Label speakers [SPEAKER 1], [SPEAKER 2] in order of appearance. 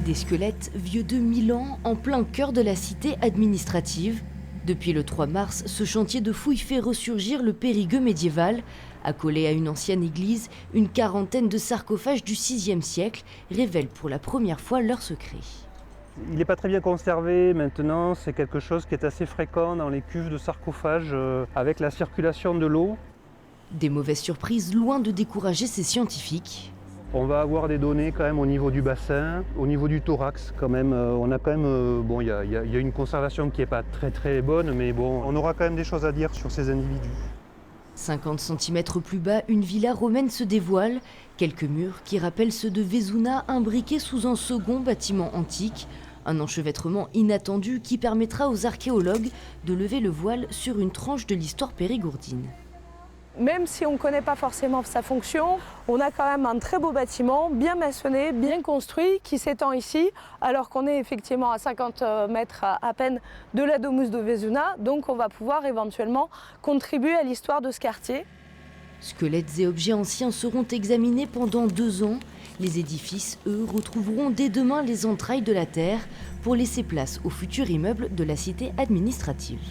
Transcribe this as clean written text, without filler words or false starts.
[SPEAKER 1] Des squelettes vieux de 1000 ans en plein cœur de la cité administrative. Depuis le 3 mars, ce chantier de fouilles fait ressurgir le Périgueux médiéval. Accolé à une ancienne église, une quarantaine de sarcophages du VIe siècle révèlent pour la première fois leur secret.
[SPEAKER 2] Il n'est pas très bien conservé maintenant, c'est quelque chose qui est assez fréquent dans les cuves de sarcophages avec la circulation de l'eau.
[SPEAKER 1] Des mauvaises surprises loin de décourager ces scientifiques.
[SPEAKER 2] On va avoir des données quand même au niveau du bassin, au niveau du thorax quand même. On a quand même, bon, il y a une conservation qui n'est pas très bonne, mais bon, on aura quand même des choses à dire sur ces individus.
[SPEAKER 1] 50 cm plus bas, une villa romaine se dévoile. Quelques murs qui rappellent ceux de Vezuna, imbriqués sous un second bâtiment antique. Un enchevêtrement inattendu qui permettra aux archéologues de lever le voile sur une tranche de l'histoire périgourdine.
[SPEAKER 3] Même si on ne connaît pas forcément sa fonction, on a quand même un très beau bâtiment, bien maçonné, bien construit, qui s'étend ici, alors qu'on est effectivement à 50 mètres à peine de la Domus de Vezuna, donc on va pouvoir éventuellement contribuer à l'histoire de ce quartier.
[SPEAKER 1] Squelettes et objets anciens seront examinés pendant 2 ans. Les édifices, eux, retrouveront dès demain les entrailles de la terre pour laisser place au futur immeuble de la cité administrative.